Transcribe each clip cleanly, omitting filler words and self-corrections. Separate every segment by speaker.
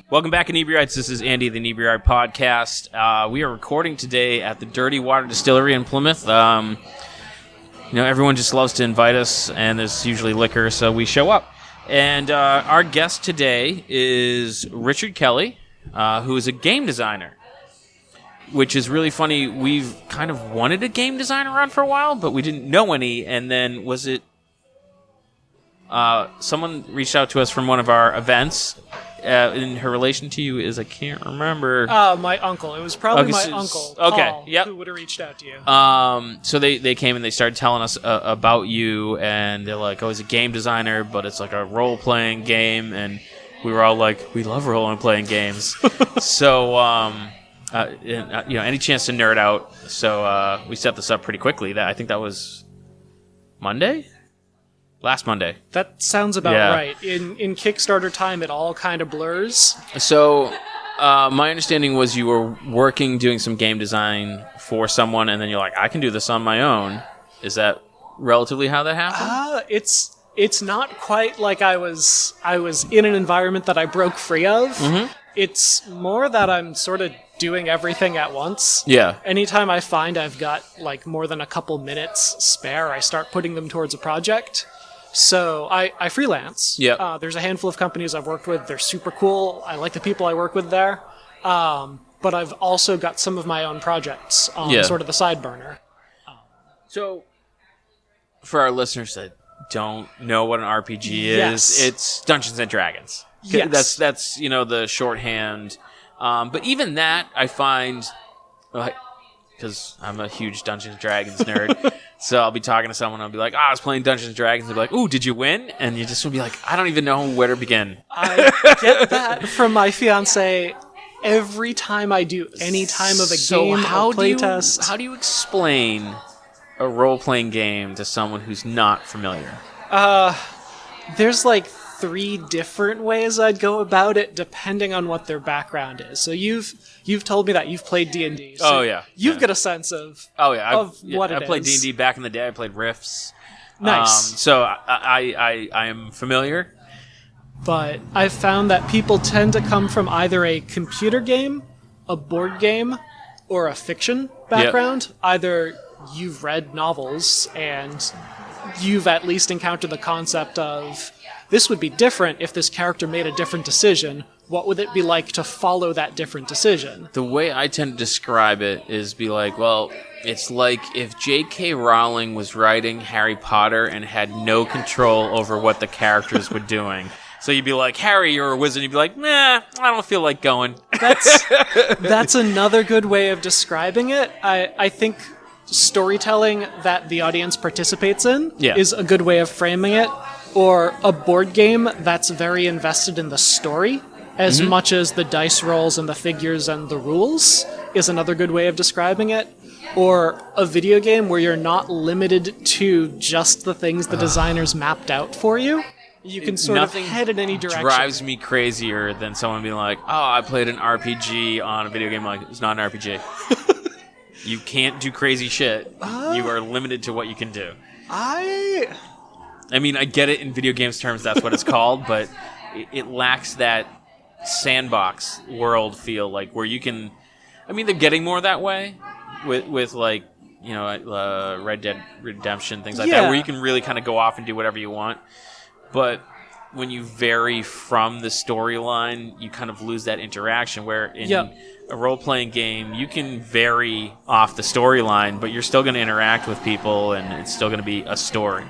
Speaker 1: Welcome back, Inebri-arts. This is Andy, the Inebri-art podcast. We are recording today at the Dirty Water Distillery in Plymouth. Everyone just loves to invite us, and there's usually liquor, so we show up. And our guest today is Richard Kelly, who is a game designer, which is really funny. We've kind of wanted a game designer around for a while, but we didn't know any, and then someone reached out to us from one of our events. In her relation to you is, I can't remember.
Speaker 2: My uncle. It was probably my uncle, Paul, who would have reached out to you.
Speaker 1: So they came and they started telling us about you, and they're like, oh, he's a game designer, but it's like a role-playing game, and we were all like, we love role-playing games. So, any chance to nerd out. So we set this up pretty quickly. I think that was Monday? Last Monday.
Speaker 2: That sounds about right. In Kickstarter time, it all kind of blurs.
Speaker 1: So, my understanding was you were doing some game design for someone, and then you're like, I can do this on my own. Is that relatively how that happened?
Speaker 2: It's not quite like I was in an environment that I broke free of. Mm-hmm. It's more that I'm sort of doing everything at once.
Speaker 1: Yeah.
Speaker 2: Anytime I find I've got like more than a couple minutes spare, I start putting them towards a project. So I freelance.
Speaker 1: Yeah.
Speaker 2: There's a handful of companies I've worked with. They're super cool. I like the people I work with there. But I've also got some of my own projects on sort of the side burner.
Speaker 1: So, for our listeners that don't know what an RPG is, it's Dungeons and Dragons.
Speaker 2: Yes.
Speaker 1: That's the shorthand. But even that, I find, because I'm a huge Dungeons and Dragons nerd. So I'll be talking to someone, I'll be like, I was playing Dungeons & Dragons. They'll be like, ooh, did you win? And you just will be like, I don't even know where to begin.
Speaker 2: I get that from my fiance every time I do any time of a game or playtest.
Speaker 1: How do you explain a role-playing game to someone who's not familiar?
Speaker 2: There's like 3 different ways I'd go about it, depending on what their background is. So you've told me that you've played D&D. So you've got a sense of what it is.
Speaker 1: I played D&D back in the day. I played Rifts.
Speaker 2: Nice.
Speaker 1: So I am familiar.
Speaker 2: But I've found that people tend to come from either a computer game, a board game, or a fiction background. Yep. Either you've read novels and you've at least encountered the concept of, this would be different if this character made a different decision. What would it be like to follow that different decision?
Speaker 1: The way I tend to describe it is be like, well, it's like if J.K. Rowling was writing Harry Potter and had no control over what the characters were doing. So you'd be like, Harry, you're a wizard. You'd be like, nah, I don't feel like going.
Speaker 2: That's another good way of describing it. I think storytelling that the audience participates in is a good way of framing it. Or a board game that's very invested in the story as much as the dice rolls and the figures and the rules is another good way of describing it. Or a video game where you're not limited to just the things the designers mapped out for you. You can sort of head in any direction.
Speaker 1: Nothing drives me crazier than someone being like, oh, I played an RPG on a video game. Like, it's not an RPG. You can't do crazy shit. You are limited to what you can do. I mean, I get it in video games terms, that's what it's called, but it lacks that sandbox world feel, like, where you can... I mean, they're getting more that way with like, Red Dead Redemption, things like that, where you can really kind of go off and do whatever you want. But when you vary from the storyline, you kind of lose that interaction, where in a role-playing game, you can vary off the storyline, but you're still going to interact with people, and it's still going to be a story.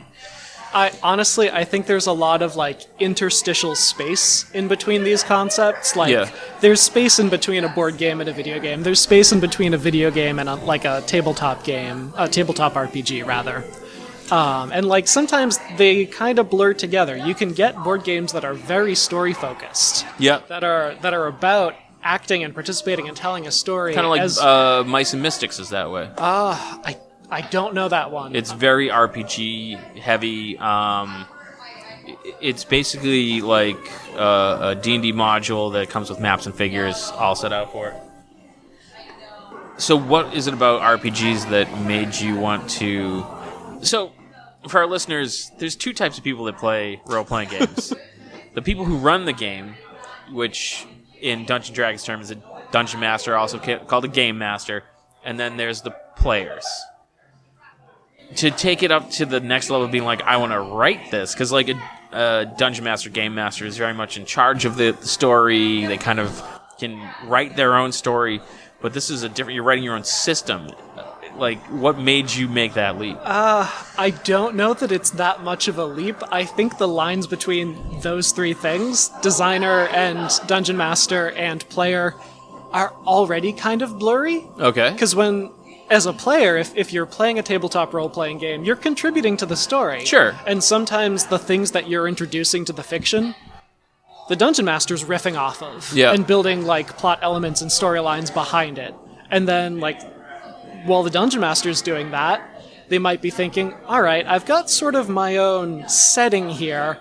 Speaker 2: I think there's a lot of like interstitial space in between these concepts. Like, there's space in between a board game and a video game. There's space in between a video game and a tabletop game, a tabletop RPG rather. And like sometimes they kind of blur together. You can get board games that are very story focused. That are about acting and participating and telling a story.
Speaker 1: Kind of like Mice and Mystics is that way.
Speaker 2: I don't know that one.
Speaker 1: It's very RPG heavy. It's basically like a D&D module that comes with maps and figures all set out for it. So what is it about RPGs that made you want to... So, for our listeners, there's 2 types of people that play role-playing games. The people who run the game, which in Dungeons & Dragons terms, a dungeon master, also called a game master, and then there's the players. To take it up to the next level, being like, I want to write this, because like a dungeon master, game master is very much in charge of the story. They kind of can write their own story, but this is a different. You're writing your own system. Like, what made you make that leap?
Speaker 2: I don't know that it's that much of a leap. I think the lines between those three things, designer and dungeon master and player, are already kind of blurry.
Speaker 1: Okay.
Speaker 2: Because as a player, if you're playing a tabletop role-playing game, you're contributing to the story.
Speaker 1: Sure.
Speaker 2: And sometimes the things that you're introducing to the fiction, the dungeon master's riffing off of.
Speaker 1: Yeah.
Speaker 2: And building, like, plot elements and storylines behind it. And then, like, while the dungeon master's doing that, they might be thinking, all right, I've got sort of my own setting here.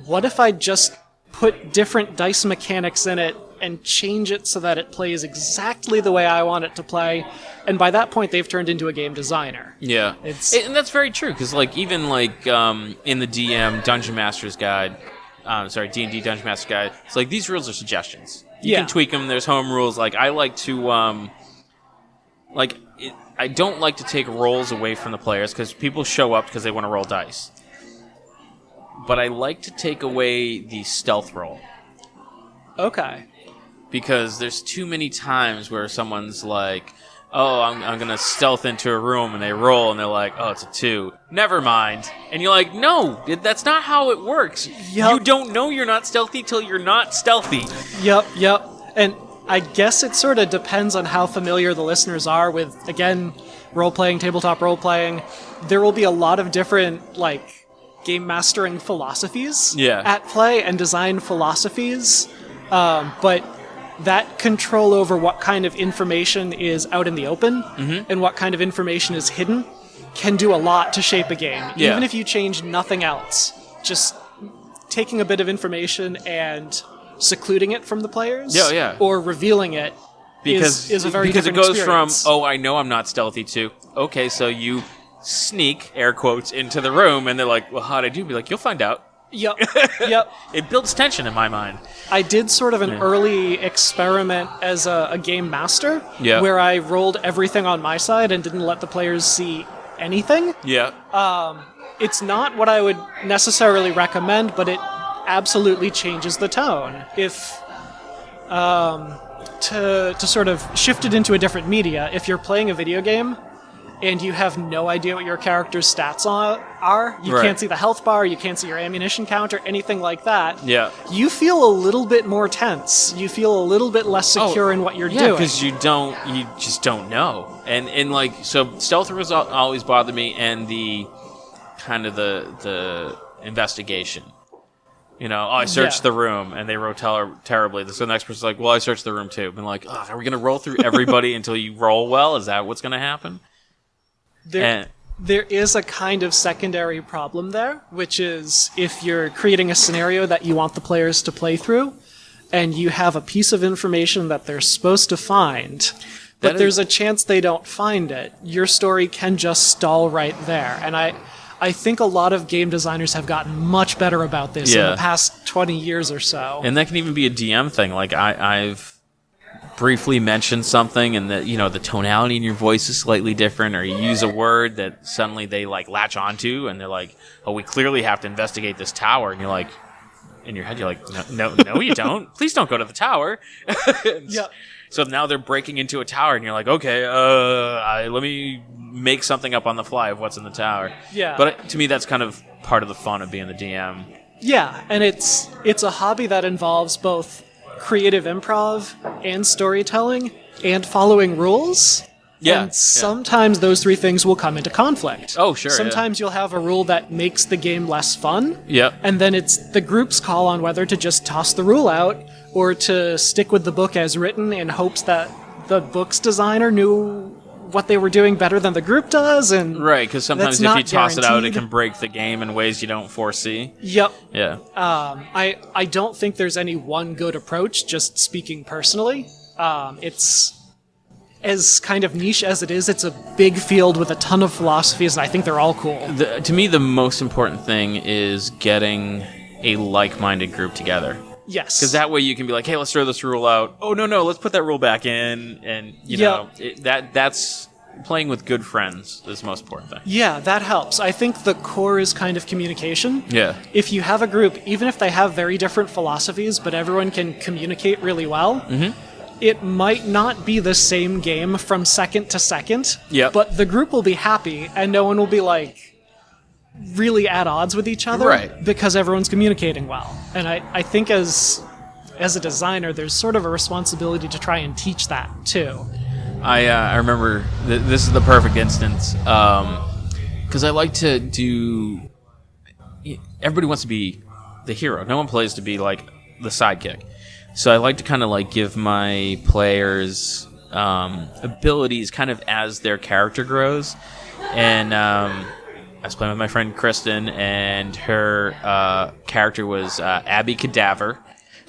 Speaker 2: What if I just put different dice mechanics in it and change it so that it plays exactly the way I want it to play? And by that point, they've turned into a game designer.
Speaker 1: Yeah. And that's very true, because like even like in the DM Dungeon Master's Guide, D&D Dungeon Master's Guide, it's like these rules are suggestions. You can tweak them. There's home rules. Like I like to I don't like to take rolls away from the players, because people show up because they want to roll dice. But I like to take away the stealth roll.
Speaker 2: Okay.
Speaker 1: Because there's too many times where someone's like, oh, I'm going to stealth into a room, and they roll, and they're like, oh, it's a 2. Never mind. And you're like, no, that's not how it works.
Speaker 2: Yep.
Speaker 1: You don't know you're not stealthy till you're not stealthy.
Speaker 2: Yep. And I guess it sort of depends on how familiar the listeners are with, again, role-playing, tabletop role-playing. There will be a lot of different, like, game mastering philosophies at play and design philosophies, but that control over what kind of information is out in the open and what kind of information is hidden can do a lot to shape a game.
Speaker 1: Yeah.
Speaker 2: Even if you change nothing else, just taking a bit of information and secluding it from the players or revealing it is a very different
Speaker 1: experience. Because it goes
Speaker 2: experience.
Speaker 1: from, oh, I know I'm not stealthy, to, okay, so you sneak, air quotes, into the room, and they're like, well, how'd I do? Be like, you'll find out.
Speaker 2: Yep.
Speaker 1: It builds tension in my mind.
Speaker 2: I did sort of an early experiment as a game master where I rolled everything on my side and didn't let the players see anything.
Speaker 1: Yeah.
Speaker 2: It's not what I would necessarily recommend, but it absolutely changes the tone. If to sort of shift it into a different media, if you're playing a video game and you have no idea what your character's stats are, you can't see the health bar, you can't see your ammunition counter, anything like that, you feel a little bit more tense. You feel a little bit less secure in what you're doing.
Speaker 1: Yeah, because you just don't know. And like, so stealth was always bothered me, and the kind of the investigation. You know, I searched the room, and they roll terribly. So the next person's like, well, I searched the room too. And like, are we going to roll through everybody until you roll well? Is that what's going to happen?
Speaker 2: There is a kind of secondary problem there, which is if you're creating a scenario that you want the players to play through, and you have a piece of information that they're supposed to find, but there's a chance they don't find it, your story can just stall right there. And I think a lot of game designers have gotten much better about this in the past 20 years or so.
Speaker 1: And that can even be a DM thing. Like, I've briefly mentioned something, and the tonality in your voice is slightly different, or you use a word that suddenly they like latch onto, and they're like, oh, we clearly have to investigate this tower. And you're like, in your head, you're like, no, you don't. Please don't go to the tower. So now they're breaking into a tower, and you're like, okay, let me make something up on the fly of what's in the tower.
Speaker 2: Yeah.
Speaker 1: But to me, that's kind of part of the fun of being the DM.
Speaker 2: Yeah, and it's a hobby that involves both creative improv and storytelling and following rules.
Speaker 1: Yeah.
Speaker 2: And sometimes those three things will come into conflict.
Speaker 1: Oh, sure.
Speaker 2: Sometimes you'll have a rule that makes the game less fun.
Speaker 1: Yep.
Speaker 2: And then it's the group's call on whether to just toss the rule out or to stick with the book as written in hopes that the book's designer knew what they were doing better than the group does. And
Speaker 1: right, because sometimes if you toss it out, it
Speaker 2: guaranteed.
Speaker 1: can break the game in ways you don't foresee.
Speaker 2: Yep.
Speaker 1: Yeah.
Speaker 2: I don't think there's any one good approach, just speaking personally. It's as kind of niche as it is, it's a big field with a ton of philosophies, and I think they're all cool.
Speaker 1: To me, the most important thing is getting a like-minded group together.
Speaker 2: Yes.
Speaker 1: Because that way you can be like, hey, let's throw this rule out. Oh, no, let's put that rule back in. And, that's playing with good friends is the most important thing.
Speaker 2: Yeah, that helps. I think the core is kind of communication.
Speaker 1: Yeah.
Speaker 2: If you have a group, even if they have very different philosophies, but everyone can communicate really well, it might not be the same game from second to second, but the group will be happy, and no one will be, like, really at odds with each other because everyone's communicating well. And I think as a designer, there's sort of a responsibility to try and teach that, too.
Speaker 1: I remember this is the perfect instance because I like to do. Everybody wants to be the hero. No one plays to be like the sidekick. So I like to kind of like give my players abilities kind of as their character grows. And I was playing with my friend Kristen, and her character was Abby Cadaver.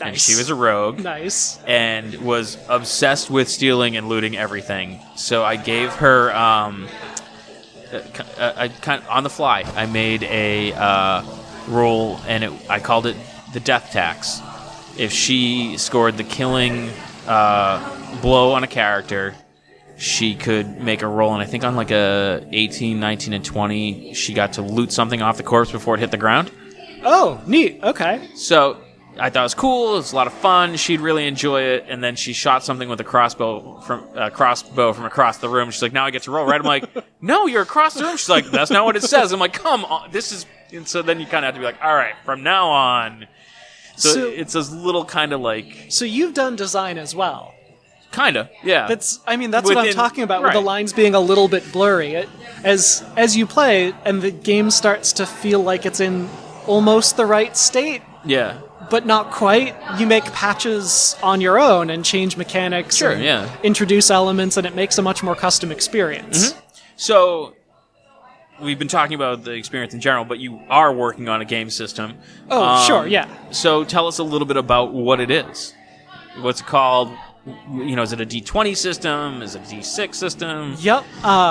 Speaker 2: Nice.
Speaker 1: And she was a rogue.
Speaker 2: Nice.
Speaker 1: And was obsessed with stealing and looting everything. So I gave her, on the fly, I made a rule, and I called it the death tax. If she scored the killing blow on a character, she could make a roll, and I think on like a 18, 19, and 20, she got to loot something off the corpse before it hit the ground.
Speaker 2: Oh, neat. Okay.
Speaker 1: So I thought it was cool. It was a lot of fun. She'd really enjoy it. And then she shot something with a crossbow from across the room. She's like, now I get to roll, right? I'm like, no, you're across the room. She's like, that's not what it says. I'm like, come on. This is... And so then you kind of have to be like, all right, from now on. So it's this little kind of like...
Speaker 2: So you've done design as well.
Speaker 1: Kind of, yeah.
Speaker 2: That's what I'm talking about, with the lines being a little bit blurry. As you play, and the game starts to feel like it's in almost the right state.
Speaker 1: Yeah.
Speaker 2: But not quite. You make patches on your own and change mechanics.
Speaker 1: Sure,
Speaker 2: and
Speaker 1: yeah.
Speaker 2: Introduce elements, and it makes a much more custom experience.
Speaker 1: Mm-hmm. So, we've been talking about the experience in general, but you are working on a game system.
Speaker 2: Oh, sure, yeah.
Speaker 1: So, tell us a little bit about what it is. What's it called? Is it a D20 system? Is it a D6 system?
Speaker 2: Yep.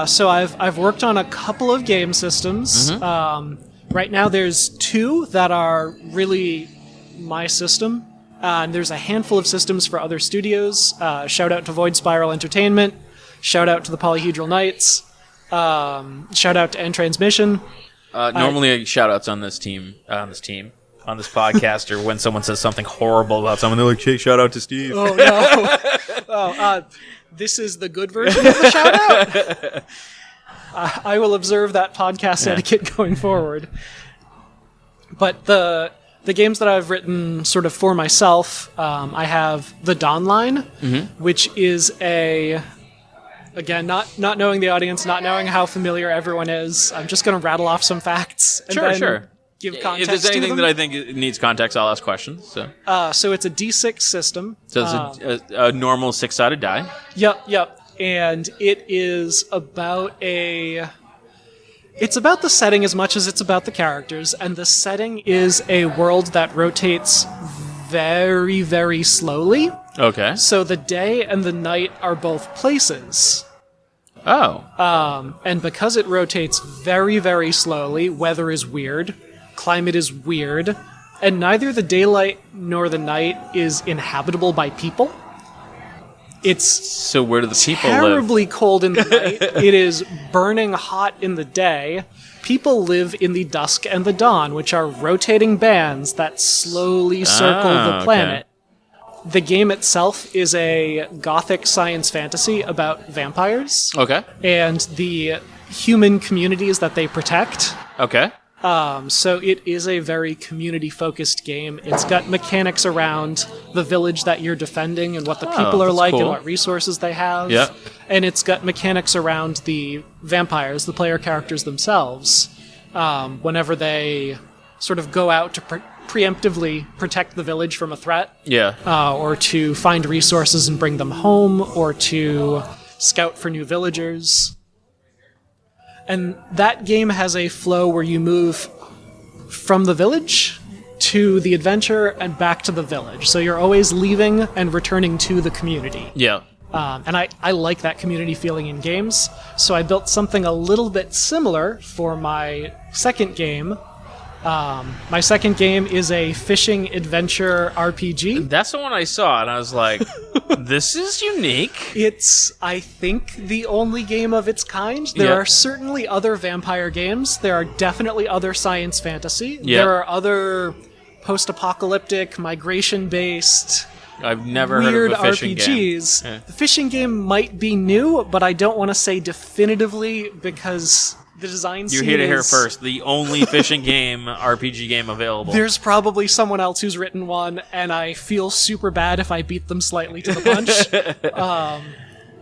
Speaker 2: So I've worked on a couple of game systems.
Speaker 1: Mm-hmm.
Speaker 2: Right now, there's 2 that are really my system, and there's a handful of systems for other studios. Shout out to Void Spiral Entertainment, shout out to the Polyhedral Knights, shout out to End Transmission.
Speaker 1: Normally shout outs on this podcast, or when someone says something horrible about someone, they're like, hey, shout out to Steve.
Speaker 2: Oh no. This is the good version of the shout out. I will observe that podcast etiquette going forward. But the games that I've written sort of for myself, I have the Dawn Line, which is again, not knowing the audience, not knowing how familiar everyone is, I'm just going to rattle off some facts and then give context.
Speaker 1: If there's anything
Speaker 2: to them.
Speaker 1: that I think it needs context, I'll ask questions.
Speaker 2: So it's a D6 system.
Speaker 1: So it's a normal 6-sided die.
Speaker 2: Yep. And it is about It's about the setting as much as it's about the characters, and the setting is a world that rotates very, very slowly.
Speaker 1: Okay.
Speaker 2: So the day and the night are both places.
Speaker 1: Oh.
Speaker 2: And because it rotates very, very slowly, weather is weird, climate is weird, and neither the daylight nor the night is inhabitable by people.
Speaker 1: So where do the people live?
Speaker 2: Terribly cold in the night. It is burning hot in the day. People live in the dusk and the dawn, which are rotating bands that slowly circle the planet. Okay. The game itself is a gothic science fantasy about vampires.
Speaker 1: Okay.
Speaker 2: And the human communities that they protect.
Speaker 1: Okay.
Speaker 2: So it is a very community-focused game. It's got mechanics around the village that you're defending and what the people are like and what resources they have.
Speaker 1: Yeah.
Speaker 2: And it's got mechanics around the vampires, the player characters themselves, whenever they sort of go out to preemptively protect the village from a threat.
Speaker 1: Yeah.
Speaker 2: Or to find resources and bring them home, or to scout for new villagers. And that game has a flow where you move from the village to the adventure and back to the village. So you're always leaving and returning to the community.
Speaker 1: Yeah.
Speaker 2: And I like that community feeling in games. So I built something a little bit similar for my second game, My second game is a fishing adventure RPG.
Speaker 1: That's the one I saw, and I was like, this is unique.
Speaker 2: It's, I think, the only game of its kind. There are certainly other vampire games. There are definitely other science fantasy. There are other post-apocalyptic, migration-based,
Speaker 1: I've never
Speaker 2: weird
Speaker 1: heard of a fishing
Speaker 2: RPGs.
Speaker 1: game.
Speaker 2: The fishing game might be new, but I don't want to say definitively because the design scene
Speaker 1: You hear it here first. The only fishing game, RPG game available.
Speaker 2: There's probably someone else who's written one, and I feel super bad if I beat them slightly to the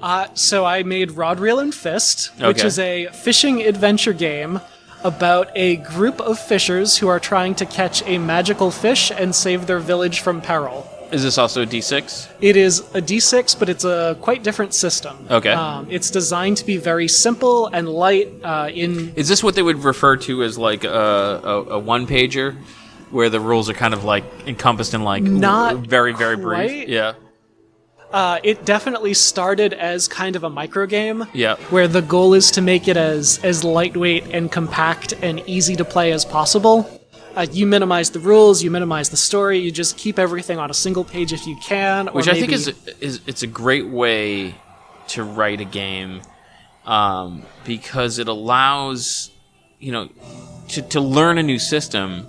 Speaker 2: punch. So I made Rod, Reel, and Fist, which is a fishing adventure game about a group of fishers who are trying to catch a magical fish and save their village from peril.
Speaker 1: Is this also a D6?
Speaker 2: It is a D6, but it's a quite different system.
Speaker 1: Okay.
Speaker 2: It's designed to be very simple and light.
Speaker 1: Is this what they would refer to as like a one-pager, where the rules are kind of like encompassed in like
Speaker 2: Not
Speaker 1: very, very
Speaker 2: quite.
Speaker 1: brief? Yeah.
Speaker 2: It definitely started as kind of a micro game.
Speaker 1: Yeah.
Speaker 2: Where the goal is to make it as lightweight and compact and easy to play as possible. You minimize the rules, you minimize the story, you just keep everything on a single page if you can.
Speaker 1: Which I think is it's a great way to write a game, because it allows, to learn a new system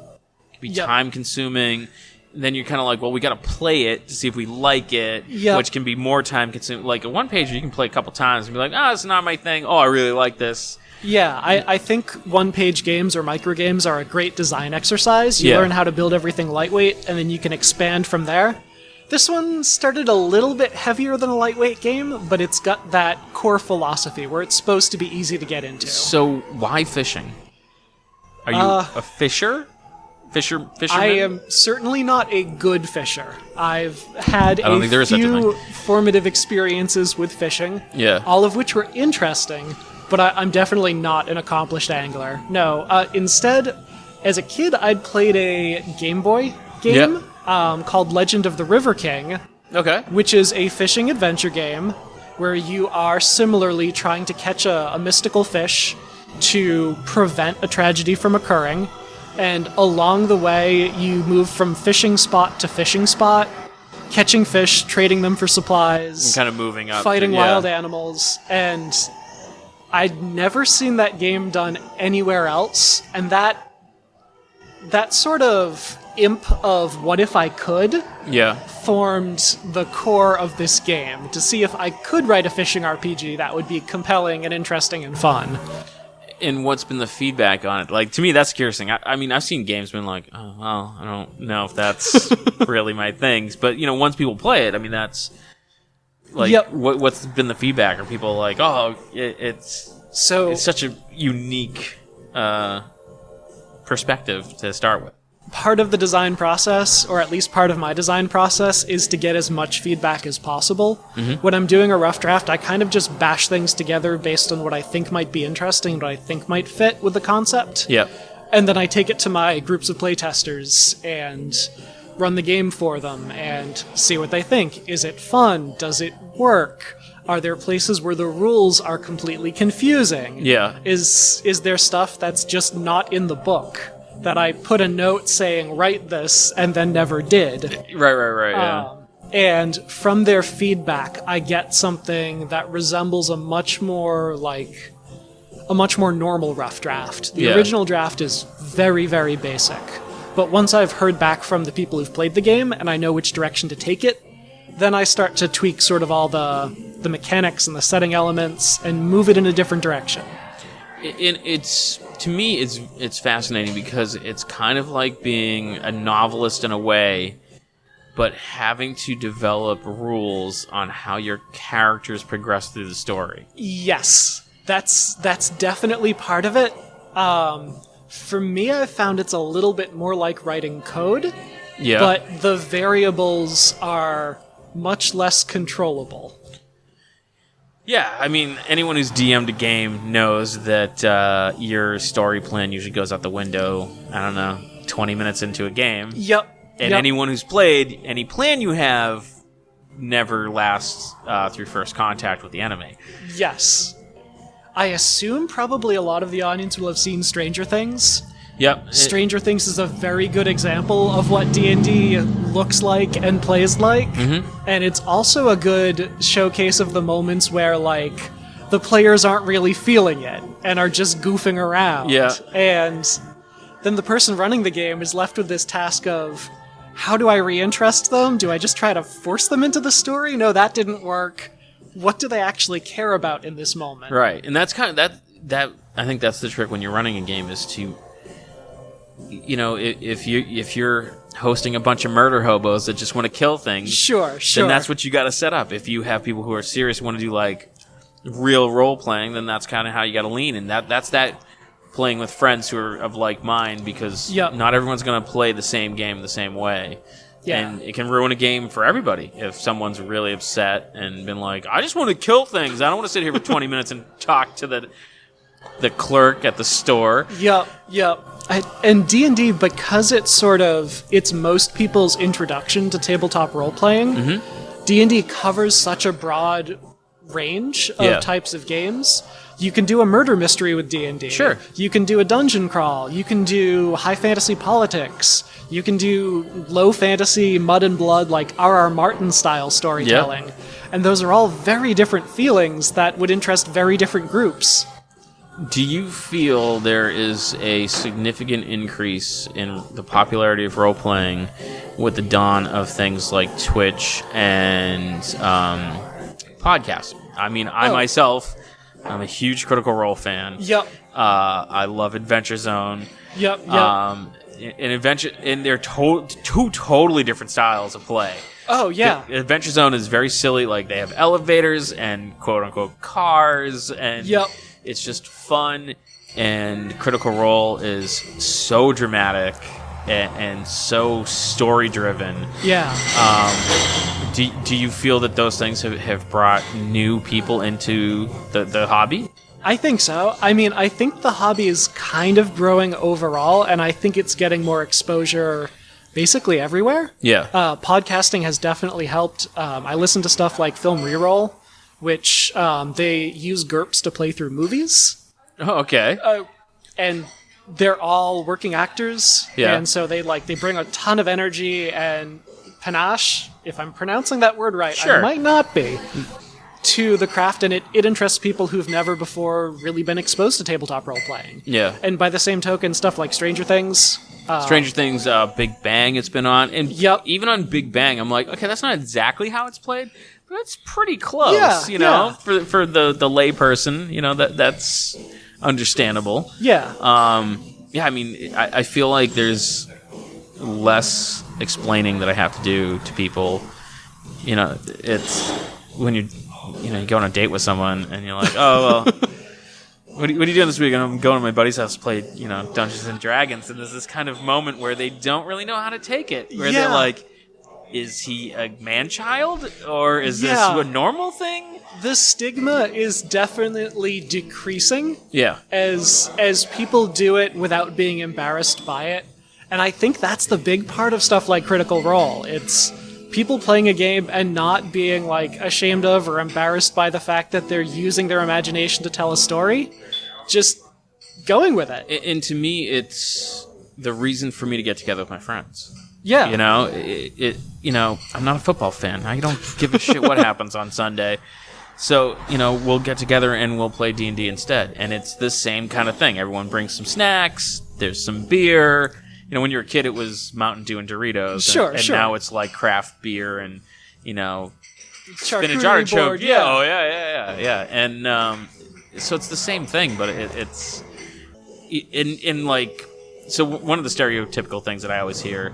Speaker 1: can be time consuming. Then you're kind of like, well, we got to play it to see if we like it, which can be more time consuming. Like a one pager, you can play a couple times and be like, it's not my thing. Oh, I really like this.
Speaker 2: Yeah, I think one-page games or microgames are a great design exercise. You learn how to build everything lightweight, and then you can expand from there. This one started a little bit heavier than a lightweight game, but it's got that core philosophy where it's supposed to be easy to get into.
Speaker 1: So why fishing? Are you a fisher? Fisherman?
Speaker 2: I am certainly not a good fisher. I've had a few formative experiences with fishing, all of which were interesting, but I'm definitely not an accomplished angler. No, instead, as a kid, I'd played a Game Boy game called Legend of the River King, which is a fishing adventure game where you are similarly trying to catch a mystical fish to prevent a tragedy from occurring. And along the way, you move from fishing spot to fishing spot, catching fish, trading them for supplies,
Speaker 1: and kind of moving up,
Speaker 2: fighting wild animals, and I'd never seen that game done anywhere else, and that sort of imp of what if I could formed the core of this game. To see if I could write a fishing RPG that would be compelling and interesting and fun.
Speaker 1: And what's been the feedback on it? Like, to me, that's curious thing. I mean, I've seen games been like, oh, well, I don't know if that's really my thing. But, once people play it, I mean, that's like, what's been the feedback? Are people like, oh, it's such a unique perspective to start with?
Speaker 2: Part of the design process, or at least part of my design process, is to get as much feedback as possible. When I'm doing a rough draft, I kind of just bash things together based on what I think might be interesting, what I think might fit with the concept. And then I take it to my groups of playtesters and run the game for them and see what they think. Is it fun? Does it work? Are there places where the rules are completely confusing? Is there stuff that's just not in the book? That I put a note saying, write this, and then never did.
Speaker 1: Right,
Speaker 2: and from their feedback, I get something that resembles a much more normal rough draft. The original draft is very, very basic. But once I've heard back from the people who've played the game, and I know which direction to take it, then I start to tweak sort of all the mechanics and the setting elements, and move it in a different direction.
Speaker 1: To me, it's fascinating because it's kind of like being a novelist in a way, but having to develop rules on how your characters progress through the story.
Speaker 2: Yes, that's definitely part of it. For me, I found it's a little bit more like writing code, but the variables are much less controllable.
Speaker 1: Yeah, I mean, anyone who's DM'd a game knows that your story plan usually goes out the window, 20 minutes into a game. And anyone who's played, any plan you have never lasts through first contact with the enemy.
Speaker 2: Yes. I assume probably a lot of the audience will have seen Stranger Things.
Speaker 1: Yep.
Speaker 2: Stranger Things is a very good example of what D&D looks like and plays like. And it's also a good showcase of the moments where, like, the players aren't really feeling it and are just goofing around.
Speaker 1: Yeah.
Speaker 2: And then the person running the game is left with this task of, how do I reinterest them? Do I just try to force them into the story? No, that didn't work. What do they actually care about in this moment?
Speaker 1: Right, and that's kind of that. I think that's the trick when you're running a game is to, you know, if you're hosting a bunch of murder hobos that just want to kill things,
Speaker 2: sure,
Speaker 1: then that's what you got to set up. If you have people who are serious and want to do like real role playing, then that's kind of how you got to lean, and that's playing with friends who are of like mind, because not everyone's going to play the same game the same way. Yeah. And it can ruin a game for everybody if someone's really upset and been like, I just want to kill things. I don't want to sit here for 20 minutes and talk to the clerk at the store.
Speaker 2: Yep. And D&D, because it's most people's introduction to tabletop role-playing, D&D covers such a broad range of types of games. You can do a murder mystery with D&D.
Speaker 1: Sure.
Speaker 2: You can do a dungeon crawl. You can do high fantasy politics. You can do low fantasy mud and blood, like R.R. Martin style storytelling. Yep. And those are all very different feelings that would interest very different groups.
Speaker 1: Do you feel there is a significant increase in the popularity of role-playing with the dawn of things like Twitch and podcasting? I mean, myself, I'm a huge Critical Role fan.
Speaker 2: Yep.
Speaker 1: I love Adventure Zone.
Speaker 2: Yep.
Speaker 1: And they're two totally different styles of play.
Speaker 2: Oh, yeah.
Speaker 1: Adventure Zone is very silly. Like, they have elevators and quote-unquote cars, and it's just fun. And Critical Role is so dramatic and so story-driven.
Speaker 2: Yeah.
Speaker 1: Do you feel that those things have brought new people into the hobby?
Speaker 2: I think so. I mean, I think the hobby is kind of growing overall, and I think it's getting more exposure basically everywhere.
Speaker 1: Yeah.
Speaker 2: Podcasting has definitely helped. I listen to stuff like Film Reroll, which they use GURPS to play through movies.
Speaker 1: Oh, okay.
Speaker 2: And they're all working actors, and so they bring a ton of energy and panache, if I'm pronouncing that word right.
Speaker 1: Sure.
Speaker 2: I might not be, to the craft, and it interests people who've never before really been exposed to tabletop role-playing.
Speaker 1: Yeah.
Speaker 2: And by the same token, stuff like Stranger Things.
Speaker 1: Big Bang it's been on. And even on Big Bang, I'm like, okay, that's not exactly how it's played, but it's pretty close, you know, for the lay person, you know, that's understandable.
Speaker 2: Yeah.
Speaker 1: I mean, I feel like there's less explaining that I have to do to people. You know, it's when you go on a date with someone and you're like, oh, well, what are you doing this week? And I'm going to my buddy's house to play, Dungeons and Dragons. And there's this kind of moment where they don't really know how to take it. Where they're like, is he a man-child? Or is this a normal thing?
Speaker 2: The stigma is definitely decreasing.
Speaker 1: Yeah.
Speaker 2: As people do it without being embarrassed by it. And I think that's the big part of stuff like Critical Role. It's people playing a game and not being ashamed of or embarrassed by the fact that they're using their imagination to tell a story. Just going with it.
Speaker 1: And to me, it's the reason for me to get together with my friends.
Speaker 2: Yeah.
Speaker 1: I'm not a football fan. I don't give a shit what happens on Sunday. So, we'll get together and we'll play D&D instead. And it's the same kind of thing. Everyone brings some snacks. There's some beer. When you were a kid, it was Mountain Dew and Doritos.
Speaker 2: Sure.
Speaker 1: Now it's like craft beer and, spinach
Speaker 2: board,
Speaker 1: artichoke. Yeah. Oh, yeah. And so it's the same thing, but it's so one of the stereotypical things that I always hear,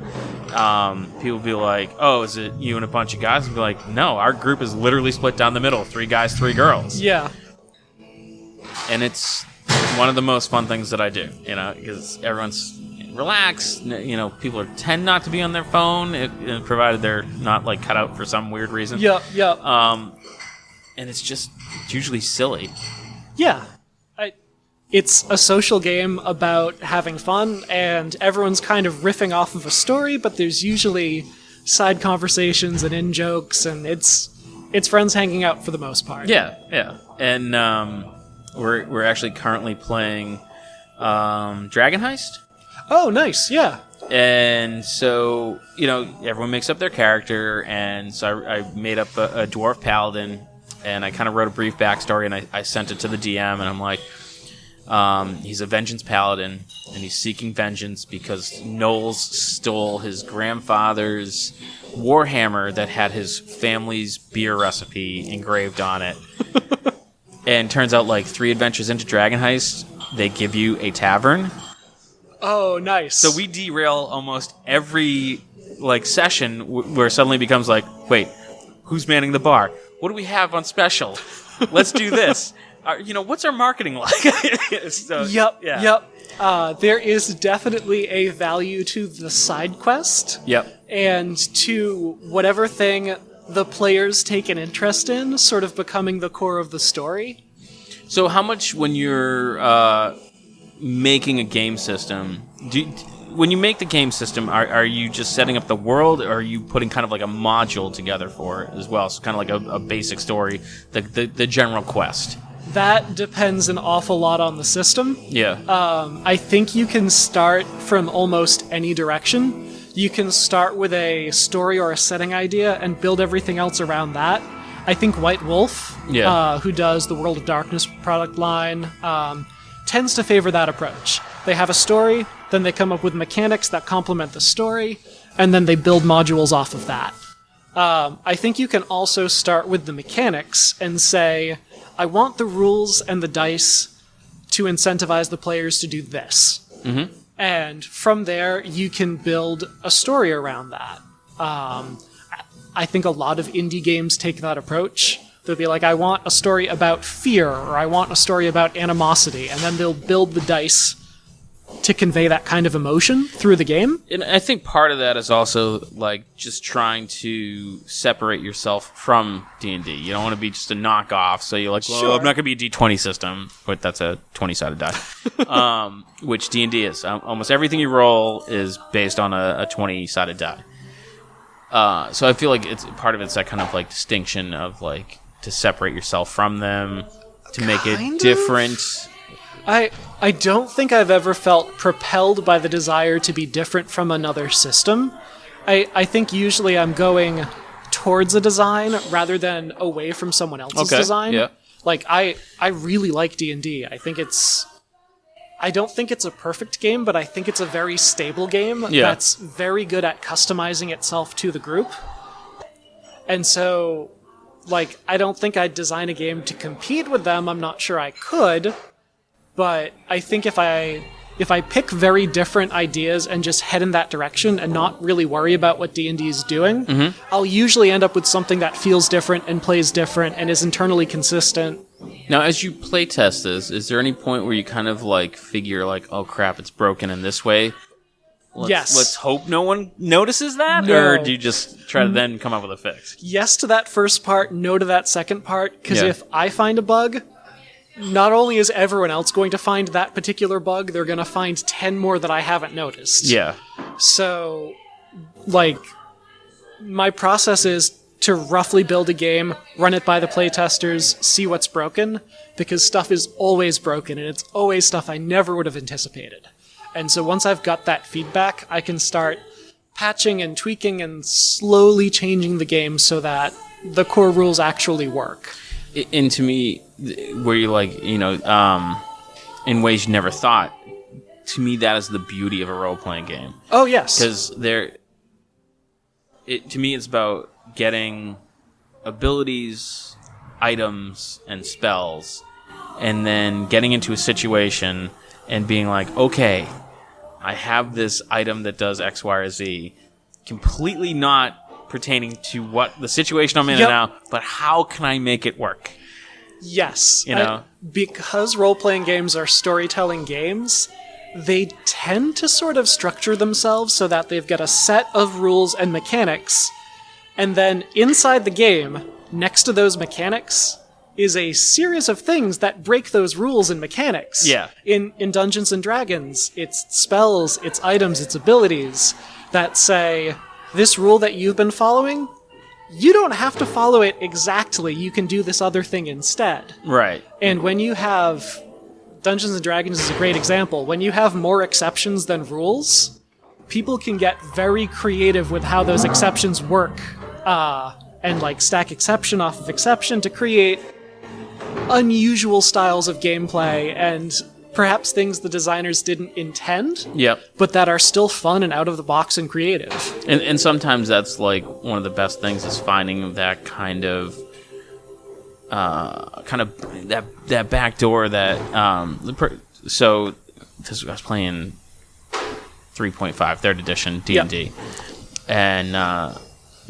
Speaker 1: people be like, oh, is it you and a bunch of guys? And be like, no, our group is literally split down the middle, 3 guys, 3 girls.
Speaker 2: Yeah.
Speaker 1: And it's one of the most fun things that I do, because everyone's relaxed. People tend not to be on their phone, provided they're not cut out for some weird reason.
Speaker 2: Yeah.
Speaker 1: And it's usually silly.
Speaker 2: Yeah. It's a social game about having fun, and everyone's kind of riffing off of a story, but there's usually side conversations and in-jokes, and it's friends hanging out for the most part.
Speaker 1: Yeah. And we're actually currently playing Dragon Heist.
Speaker 2: Oh, nice. Yeah.
Speaker 1: And so, everyone makes up their character, and so I made up a dwarf paladin, and I kind of wrote a brief backstory, and I sent it to the DM, and I'm like, he's a vengeance paladin, and he's seeking vengeance because Knowles stole his grandfather's warhammer that had his family's beer recipe engraved on it. And turns out, 3 adventures into Dragon Heist, they give you a tavern.
Speaker 2: Oh, nice.
Speaker 1: So we derail almost every session where it suddenly becomes wait, who's manning the bar? What do we have on special? Let's do this. What's our marketing like? So,
Speaker 2: yep.
Speaker 1: Yeah.
Speaker 2: Yep. There is definitely a value to the side quest.
Speaker 1: Yep.
Speaker 2: And to whatever thing the players take an interest in, sort of becoming the core of the story.
Speaker 1: So how much, when you're making a game system, when you make the game system, are you just setting up the world, or are you putting kind of like a module together for it as well? So kind of like a basic story, the general quest.
Speaker 2: That depends an awful lot on the system.
Speaker 1: Yeah.
Speaker 2: I think you can start from almost any direction. You can start with a story or a setting idea and build everything else around that. I think White Wolf, who does the World of Darkness product line, tends to favor that approach. They have a story, then they come up with mechanics that complement the story, and then they build modules off of that. I think you can also start with the mechanics and say, I want the rules and the dice to incentivize the players to do this. Mm-hmm. And from there, you can build a story around that. I think a lot of indie games take that approach. They'll be like, I want a story about fear, or I want a story about animosity, and then they'll build the dice to convey that kind of emotion through the game.
Speaker 1: And I think part of that is also just trying to separate yourself from D&D. You don't want to be just a knockoff, so you're like, well,
Speaker 2: Sure.
Speaker 1: I'm not going to be a D20 system, but that's a 20-sided die, which D&D is. Almost everything you roll is based on a 20-sided die. So I feel like it's part of it's that kind of distinction of to separate yourself from them, to make it different.
Speaker 2: I don't think I've ever felt propelled by the desire to be different from another system. I think usually I'm going towards a design rather than away from someone else's design.
Speaker 1: Yeah.
Speaker 2: I really like D&D. I don't think it's a perfect game, but I think it's a very stable game that's very good at customizing itself to the group. And so, I don't think I'd design a game to compete with them. I'm not sure I could. But I think if I pick very different ideas and just head in that direction and not really worry about what D&D is doing, I'll usually end up with something that feels different and plays different and is internally consistent.
Speaker 1: Now, as you play test this, is there any point where you kind of figure oh crap, it's broken in this way?
Speaker 2: Yes.
Speaker 1: Let's hope no one notices that?
Speaker 2: No.
Speaker 1: Or do you just try to then come up with a fix?
Speaker 2: Yes to that first part, no to that second part, because if I find a bug, not only is everyone else going to find that particular bug, they're going to find 10 more that I haven't noticed.
Speaker 1: Yeah.
Speaker 2: So, my process is to roughly build a game, run it by the playtesters, see what's broken, because stuff is always broken, and it's always stuff I never would have anticipated. And so once I've got that feedback, I can start patching and tweaking and slowly changing the game so that the core rules actually work.
Speaker 1: And to me, where you're in ways you never thought, to me that is the beauty of a role-playing game.
Speaker 2: Oh, yes.
Speaker 1: Because to me it's about getting abilities, items, and spells, and then getting into a situation and being like, okay, I have this item that does X, Y, or Z, completely not pertaining to what the situation I'm in now, but how can I make it work?
Speaker 2: Yes. Because role-playing games are storytelling games, they tend to sort of structure themselves so that they've got a set of rules and mechanics, and then inside the game, next to those mechanics, is a series of things that break those rules and mechanics.
Speaker 1: Yeah.
Speaker 2: In Dungeons & Dragons, it's spells, it's items, it's abilities that say, this rule that you've been following, you don't have to follow it exactly. You can do this other thing instead.
Speaker 1: Right.
Speaker 2: And when you have Dungeons & Dragons is a great example. When you have more exceptions than rules, people can get very creative with how those exceptions work, and like stack exception off of exception to create unusual styles of gameplay and perhaps things the designers didn't intend, but that are still fun and out of the box and creative.
Speaker 1: And sometimes that's like one of the best things is finding that kind of that back door that so this, I was playing 3.5 3rd edition D&D, and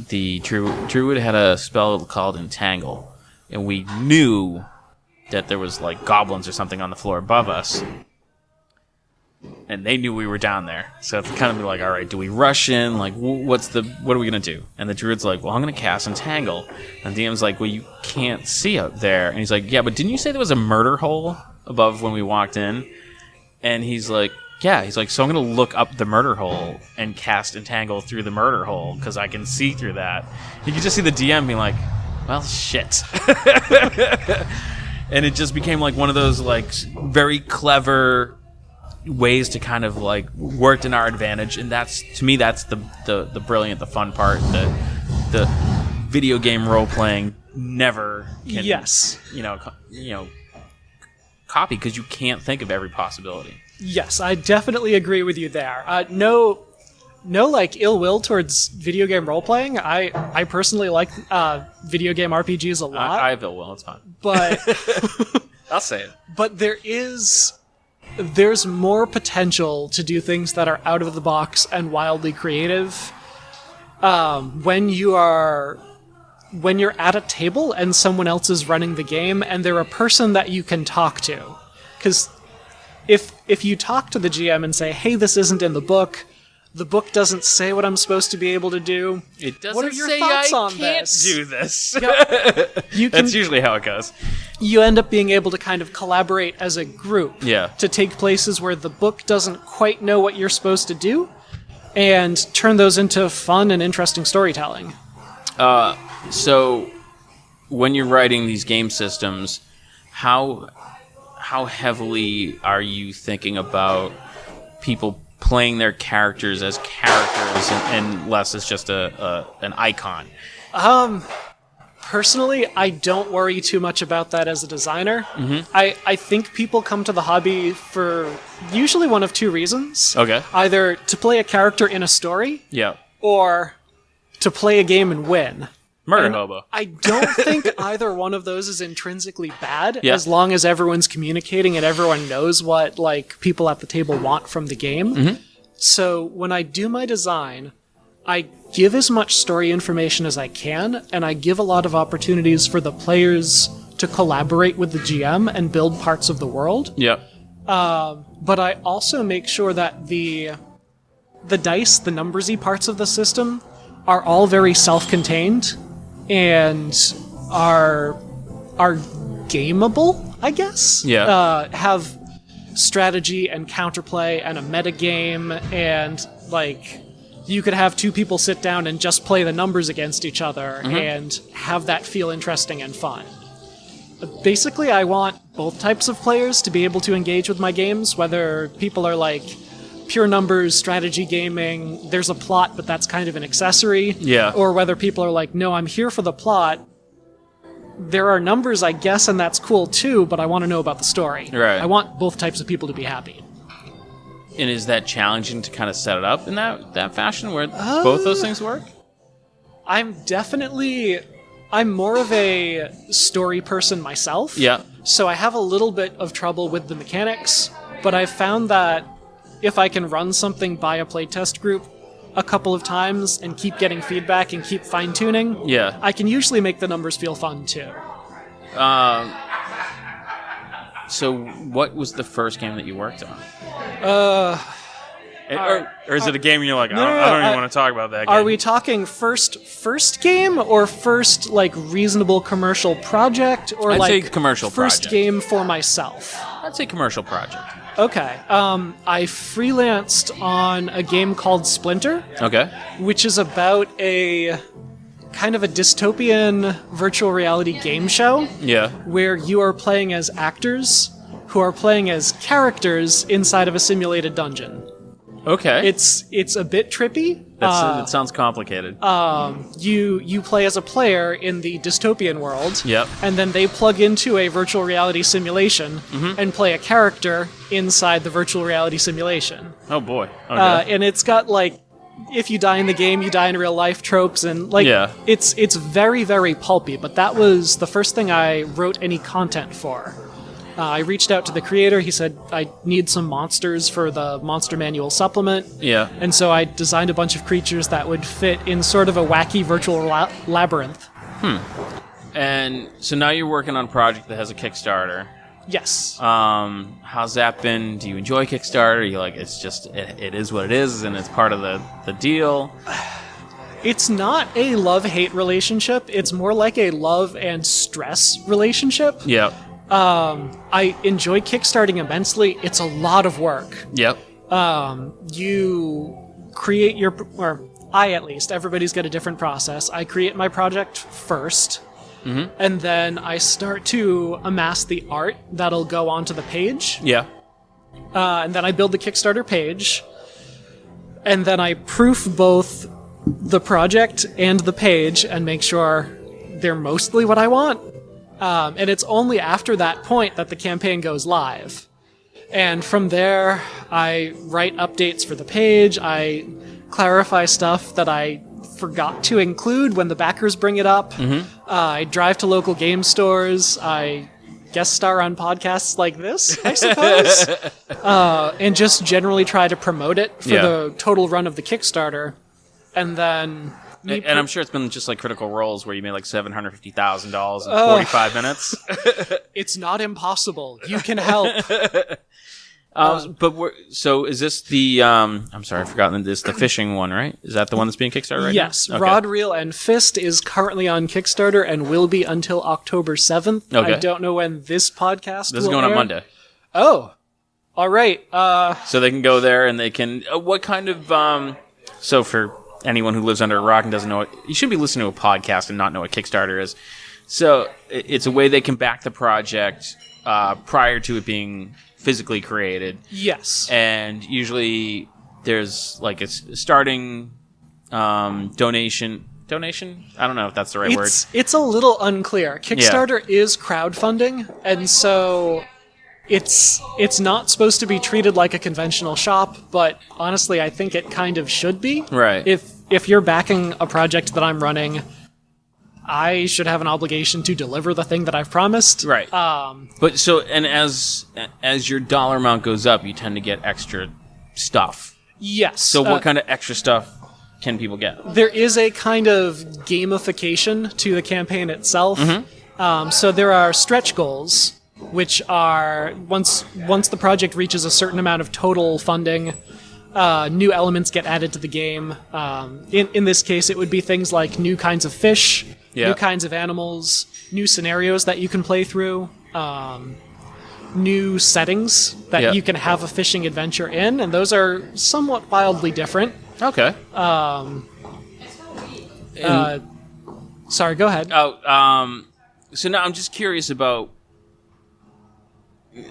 Speaker 1: the druid had a spell called Entangle, and we knew that there was like goblins or something on the floor above us, and they knew we were down there. So it's kind of like, all right, do we rush in? Like, what are we gonna do? And the druid's like, well, I'm gonna cast Entangle. And DM's like, well, you can't see up there. And he's like, yeah, but didn't you say there was a murder hole above when we walked in? And he's like, yeah. He's like, so I'm gonna look up the murder hole and cast Entangle through the murder hole because I can see through that. You can just see the DM being like, well, shit. And it just became like one of those like very clever ways to kind of like work in our advantage, and that's, to me, that's the brilliant, the fun part. The video game role playing never can, copy, because you can't think of every possibility.
Speaker 2: Yes, I definitely agree with you there. No, like ill will towards video game role playing. I personally like video game RPGs a lot.
Speaker 1: I have ill will. It's fine.
Speaker 2: But
Speaker 1: I'll say it.
Speaker 2: But there's more potential to do things that are out of the box and wildly creative when you're at a table and someone else is running the game and they're a person that you can talk to. Because if you talk to the GM and say, hey, this isn't in the book doesn't say what I'm supposed to be able to do.
Speaker 1: It doesn't
Speaker 2: what are your
Speaker 1: say
Speaker 2: thoughts
Speaker 1: I
Speaker 2: on
Speaker 1: can't
Speaker 2: this?
Speaker 1: do this.
Speaker 2: Yep.
Speaker 1: That's usually how it goes.
Speaker 2: You end up being able to kind of collaborate as a group to take places where the book doesn't quite know what you're supposed to do and turn those into fun and interesting storytelling.
Speaker 1: So when you're writing these game systems, how heavily are you thinking about people playing their characters as characters and less as just an icon?
Speaker 2: Personally, I don't worry too much about that as a designer.
Speaker 1: Mm-hmm.
Speaker 2: I think people come to the hobby for usually one of two reasons.
Speaker 1: Okay.
Speaker 2: Either to play a character in a story, or to play a game and win.
Speaker 1: Murder hobo.
Speaker 2: I don't think either one of those is intrinsically bad, as long as everyone's communicating and everyone knows what like people at the table want from the game.
Speaker 1: Mm-hmm.
Speaker 2: So when I do my design, I give as much story information as I can, and I give a lot of opportunities for the players to collaborate with the GM and build parts of the world.
Speaker 1: Yeah.
Speaker 2: But I also make sure that the dice, the numbersy parts of the system, are all very self-contained and are gameable, I guess.
Speaker 1: Yeah.
Speaker 2: Have strategy and counterplay and a metagame, and like you could have two people sit down and just play the numbers against each other and have that feel interesting and fun. Basically, I want both types of players to be able to engage with my games, whether people are like pure numbers, strategy gaming, there's a plot, but that's kind of an accessory.
Speaker 1: Yeah.
Speaker 2: Or whether people are like, no, I'm here for the plot. There are numbers, I guess, and that's cool too, but I want to know about the story.
Speaker 1: Right.
Speaker 2: I want both types of people to be happy.
Speaker 1: And is that challenging to kind of set it up in that fashion where both those things work?
Speaker 2: I'm more of a story person myself.
Speaker 1: Yeah.
Speaker 2: So I have a little bit of trouble with the mechanics, but I've found that if I can run something by a playtest group a couple of times and keep getting feedback and keep fine-tuning, I can usually make the numbers feel fun too.
Speaker 1: So what was the first game that you worked on? Or is it a game and you're like, I don't even want to talk about that game?
Speaker 2: Are we talking first game or first like reasonable commercial project, or
Speaker 1: I'd
Speaker 2: like
Speaker 1: say commercial
Speaker 2: first
Speaker 1: project.
Speaker 2: game for myself?
Speaker 1: I'd say commercial project.
Speaker 2: Okay. I freelanced on a game called Splinter.
Speaker 1: Okay.
Speaker 2: Which is about a kind of a dystopian virtual reality game show.
Speaker 1: Yeah.
Speaker 2: Where you are playing as actors who are playing as characters inside of a simulated dungeon.
Speaker 1: Okay.
Speaker 2: It's a bit trippy.
Speaker 1: That sounds complicated.
Speaker 2: You play as a player in the dystopian world.
Speaker 1: Yep.
Speaker 2: And then they plug into a virtual reality simulation and play a character inside the virtual reality simulation.
Speaker 1: Oh boy. Okay.
Speaker 2: And it's got like, if you die in the game, you die in real life tropes, and like it's very, very pulpy. But that was the first thing I wrote any content for. I reached out to the creator. He said, I need some monsters for the Monster Manual supplement.
Speaker 1: Yeah.
Speaker 2: And so I designed a bunch of creatures that would fit in sort of a wacky virtual labyrinth.
Speaker 1: And so now you're working on a project that has a Kickstarter.
Speaker 2: Yes.
Speaker 1: How's that been? Do you enjoy Kickstarter? Are you like, it's just, it is what it is, and it's part of the deal?
Speaker 2: It's not a love-hate relationship. It's more like a love and stress relationship.
Speaker 1: Yep.
Speaker 2: I enjoy kickstarting immensely. It's a lot of work.
Speaker 1: Yep.
Speaker 2: You create or I at least, everybody's got a different process. I create my project first, and then I start to amass the art that'll go onto the page.
Speaker 1: Yeah.
Speaker 2: And then I build the Kickstarter page, and then I proof both the project and the page and make sure they're mostly what I want. And it's only after that point that the campaign goes live. And from there, I write updates for the page, I clarify stuff that I forgot to include when the backers bring it up, I drive to local game stores, I guest star on podcasts like this, I suppose, and just generally try to promote it for the total run of the Kickstarter. And then...
Speaker 1: And I'm sure it's been just like Critical Roles where you made like $750,000 in 45 minutes.
Speaker 2: It's not impossible. You can help.
Speaker 1: So is this the? I'm sorry, I've forgotten this. The fishing one, right? Is that the one that's being Kickstarter right now?
Speaker 2: Yes. Okay. Rod, Reel, and Fist is currently on Kickstarter and will be until October 7th. Okay. I don't know when this podcast.
Speaker 1: This is going on Monday.
Speaker 2: Oh, all right.
Speaker 1: So they can go there and they can. What kind of? So for anyone who lives under a rock and doesn't know it, you shouldn't be listening to a podcast and not know what Kickstarter is. So it's a way they can back the project prior to it being physically created.
Speaker 2: Yes.
Speaker 1: And usually there's like a starting donation. Donation? I don't know if that's the right word.
Speaker 2: It's a little unclear. Kickstarter is crowdfunding, and so it's not supposed to be treated like a conventional shop, but honestly, I think it kind of should be.
Speaker 1: Right.
Speaker 2: If you're backing a project that I'm running, I should have an obligation to deliver the thing that I've promised.
Speaker 1: Right. But so, and as your dollar amount goes up, you tend to get extra stuff.
Speaker 2: Yes.
Speaker 1: So what kind of extra stuff can people get?
Speaker 2: There is a kind of gamification to the campaign itself. So there are stretch goals, which are once the project reaches a certain amount of total funding, new elements get added to the game. In this case, it would be things like new kinds of fish, new kinds of animals, new scenarios that you can play through, new settings that you can have a fishing adventure in, and those are somewhat wildly different.
Speaker 1: Okay.
Speaker 2: Sorry, go ahead.
Speaker 1: So now I'm just curious about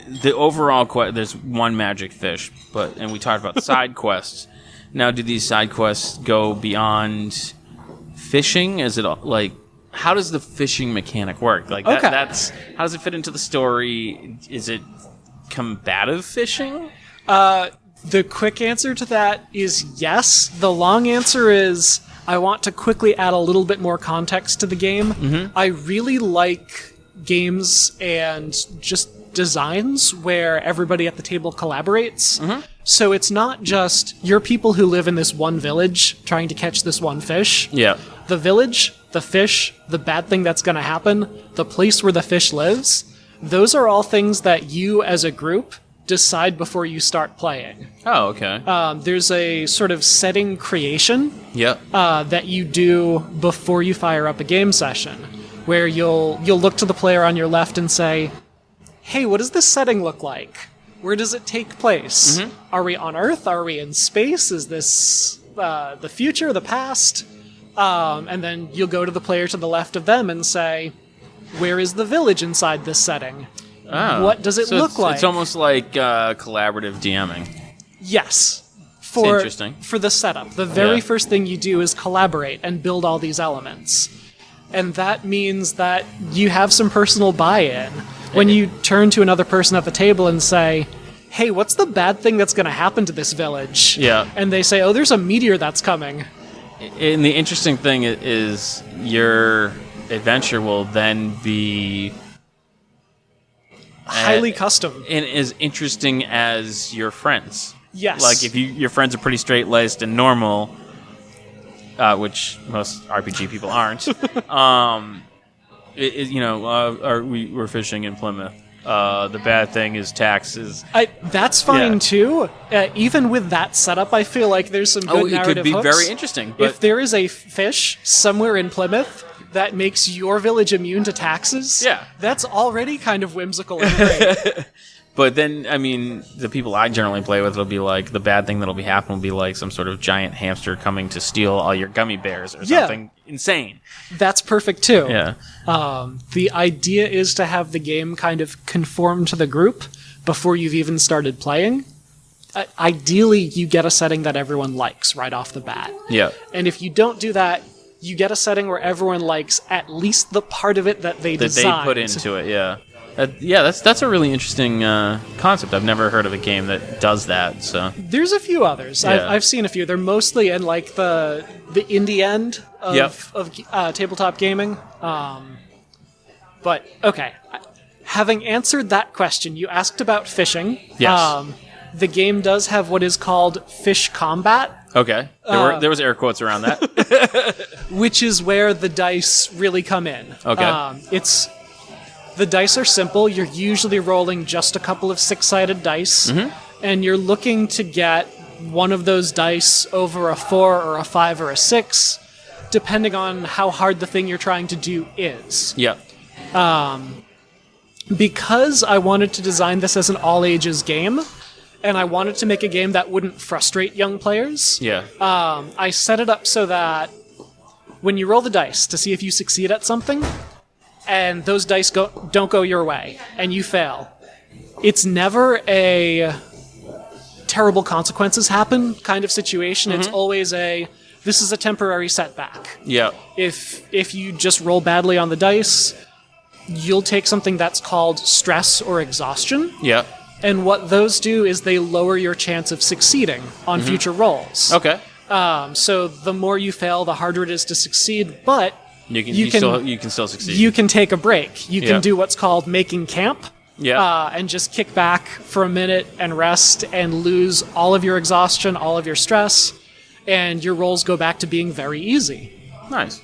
Speaker 1: the overall there's one magic fish, and we talked about side quests. Now, do these side quests go beyond fishing? Is it like, how does the fishing mechanic work? Like that's how does it fit into the story? Is it combative fishing?
Speaker 2: The quick answer to that is yes. The long answer is I want to quickly add a little bit more context to the game. I really like games and just designs where everybody at the table collaborates. So it's not just you're people who live in this one village trying to catch this one fish.
Speaker 1: Yeah.
Speaker 2: The village, the fish, the bad thing that's going to happen, the place where the fish lives, those are all things that you as a group decide before you start playing.
Speaker 1: Oh, okay.
Speaker 2: There's a sort of setting creation that you do before you fire up a game session, where you'll look to the player on your left and say, hey, what does this setting look like? Where does it take place? Are we on Earth? Are we in space? Is this the future, the past? And then you'll go to the player to the left of them and say, where is the village inside this setting? What does it look like?
Speaker 1: It's almost like collaborative DMing.
Speaker 2: Yes.
Speaker 1: It's interesting.
Speaker 2: For the setup. The very first thing you do is collaborate and build all these elements. And that means that you have some personal buy-in. When you turn to another person at the table and say, hey, what's the bad thing that's going to happen to this village?
Speaker 1: Yeah.
Speaker 2: And they say, oh, there's a meteor that's coming.
Speaker 1: And the interesting thing is your adventure will then be
Speaker 2: highly custom.
Speaker 1: And as interesting as your friends.
Speaker 2: Yes.
Speaker 1: Like, if your friends are pretty straight-laced and normal, which most RPG people aren't, we're fishing in Plymouth. The bad thing is taxes.
Speaker 2: That's fine, too. Even with that setup, I feel like there's some good narrative
Speaker 1: it could be
Speaker 2: hooks.
Speaker 1: very interesting. But
Speaker 2: if there is a fish somewhere in Plymouth that makes your village immune to taxes, that's already kind of whimsical and great.
Speaker 1: But then, I mean, the people I generally play with, it'll be like, the bad thing that'll be happening will be like some sort of giant hamster coming to steal all your gummy bears or something insane.
Speaker 2: That's perfect, too.
Speaker 1: Yeah.
Speaker 2: The idea is to have the game kind of conform to the group before you've even started playing. Ideally, you get a setting that everyone likes right off the bat.
Speaker 1: Yeah.
Speaker 2: And if you don't do that, you get a setting where everyone likes at least the part of it that they designed.
Speaker 1: That they put into it, yeah. That's a really interesting concept. I've never heard of a game that does that. So
Speaker 2: there's a few others.
Speaker 1: Yeah.
Speaker 2: I've seen a few. They're mostly in like the indie end of tabletop gaming. But okay, having answered that question, you asked about fishing.
Speaker 1: Yes.
Speaker 2: The game does have what is called fish combat.
Speaker 1: Okay. There was air quotes around that.
Speaker 2: Which is where the dice really come in.
Speaker 1: Okay.
Speaker 2: The dice are simple. You're usually rolling just a couple of 6-sided dice, and you're looking to get one of those dice over a 4 or a 5 or a 6, depending on how hard the thing you're trying to do is.
Speaker 1: Yeah.
Speaker 2: Because I wanted to design this as an all-ages game, and I wanted to make a game that wouldn't frustrate young players, I set it up so that when you roll the dice to see if you succeed at something, and those dice don't go your way, and you fail, it's never a terrible consequences happen kind of situation. It's always this is a temporary setback.
Speaker 1: Yeah.
Speaker 2: If you just roll badly on the dice, you'll take something that's called stress or exhaustion.
Speaker 1: Yeah.
Speaker 2: And what those do is they lower your chance of succeeding on future rolls.
Speaker 1: Okay.
Speaker 2: So the more you fail, the harder it is to succeed, but you can
Speaker 1: still succeed.
Speaker 2: You can take a break. You can do what's called making camp.
Speaker 1: Yeah.
Speaker 2: And just kick back for a minute and rest and lose all of your exhaustion, all of your stress, and your rolls go back to being very easy.
Speaker 1: Nice.